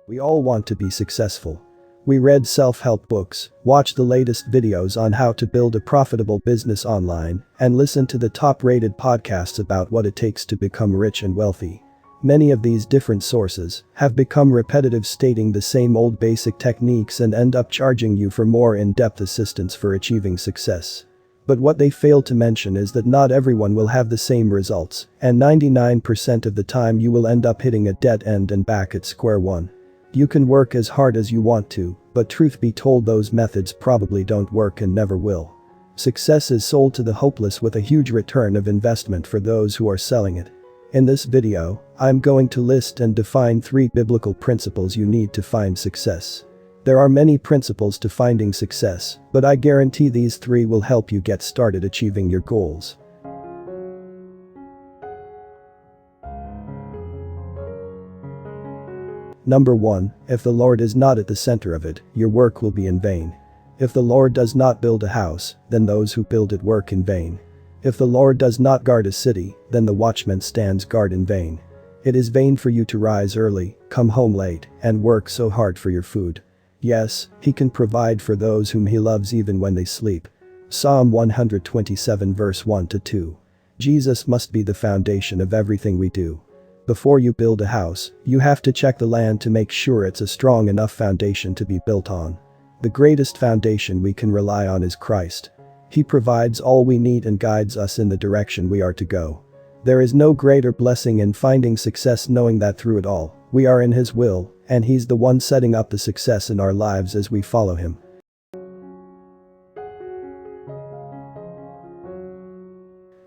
We all want to be successful. We read self-help books, watch the latest videos on how to build a profitable business online, and listen to the top-rated podcasts about what it takes to become rich and wealthy. Many of these different sources have become repetitive, stating the same old basic techniques and end up charging you for more in-depth assistance for achieving success. But what they fail to mention is that not everyone will have the same results, and 99% of the time you will end up hitting a dead end and back at square one. You can work as hard as you want to, but truth be told, those methods probably don't work and never will. Success is sold to the hopeless with a huge return of investment for those who are selling it. In this video, I'm going to list and define 3 biblical principles you need to find success. There are many principles to finding success, but I guarantee these 3 will help you get started achieving your goals. Number 1, if the Lord is not at the center of it, your work will be in vain. If the Lord does not build a house, then those who build it work in vain. If the Lord does not guard a city, then the watchman stands guard in vain. It is vain for you to rise early, come home late, and work so hard for your food. Yes, He can provide for those whom He loves even when they sleep. Psalm 127 verse 1-2. Jesus must be the foundation of everything we do. Before you build a house, you have to check the land to make sure it's a strong enough foundation to be built on. The greatest foundation we can rely on is Christ. He provides all we need and guides us in the direction we are to go. There is no greater blessing in finding success, knowing that through it all, we are in His will, and He's the one setting up the success in our lives as we follow Him.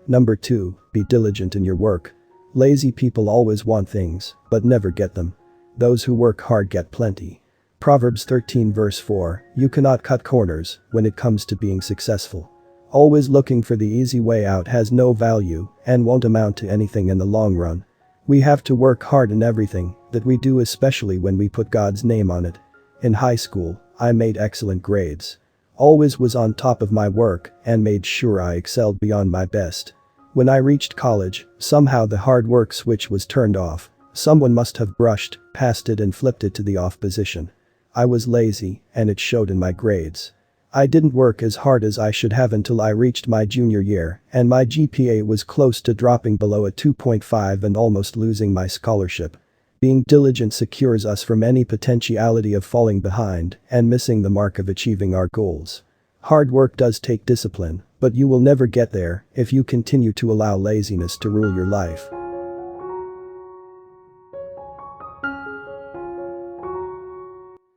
Number 2, be diligent in your work. Lazy people always want things, but never get them. Those who work hard get plenty. Proverbs 13 verse 4, you cannot cut corners when it comes to being successful. Always looking for the easy way out has no value and won't amount to anything in the long run. We have to work hard in everything that we do, especially when we put God's name on it. In high school, I made excellent grades. Always was on top of my work and made sure I excelled beyond my best. When I reached college, somehow the hard work switch was turned off. Someone must have brushed past it and flipped it to the off position. I was lazy, and it showed in my grades. I didn't work as hard as I should have until I reached my junior year, and my GPA was close to dropping below a 2.5 and almost losing my scholarship. Being diligent secures us from any potentiality of falling behind and missing the mark of achieving our goals. Hard work does take discipline, but you will never get there if you continue to allow laziness to rule your life.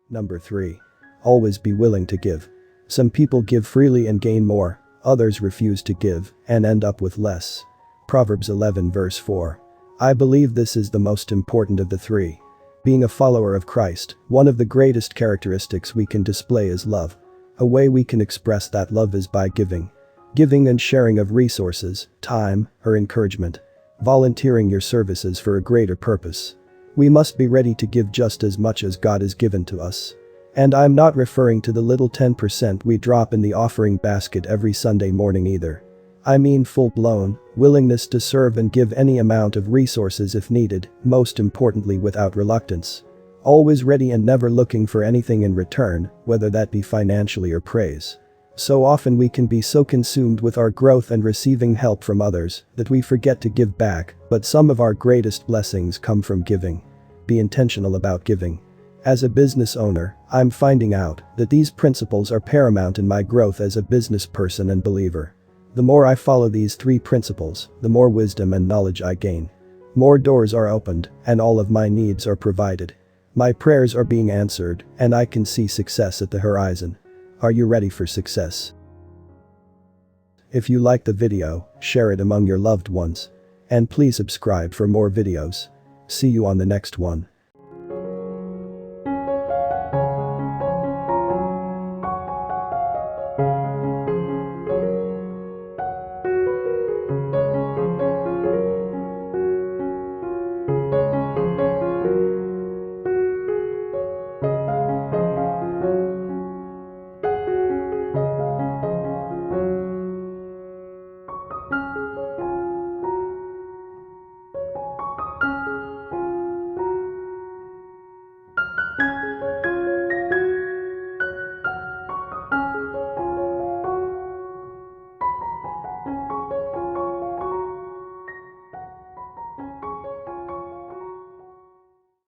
Number 3. Always be willing to give. Some people give freely and gain more, others refuse to give and end up with less. Proverbs 11 verse 4. I believe this is the most important of the 3. Being a follower of Christ, one of the greatest characteristics we can display is love. A way we can express that love is by giving. Giving and sharing of resources, time, or encouragement. Volunteering your services for a greater purpose. We must be ready to give just as much as God has given to us. And I'm not referring to the little 10% we drop in the offering basket every Sunday morning either. I mean full-blown willingness to serve and give any amount of resources if needed, most importantly without reluctance. Always ready and never looking for anything in return, whether that be financially or praise. So often we can be so consumed with our growth and receiving help from others that we forget to give back, but some of our greatest blessings come from giving. Be intentional about giving. As a business owner, I'm finding out that these principles are paramount in my growth as a business person and believer. The more I follow these 3 principles, the more wisdom and knowledge I gain. More doors are opened, and all of my needs are provided. My prayers are being answered, and I can see success at the horizon. Are you ready for success? If you like the video, share it among your loved ones. And please subscribe for more videos. See you on the next one.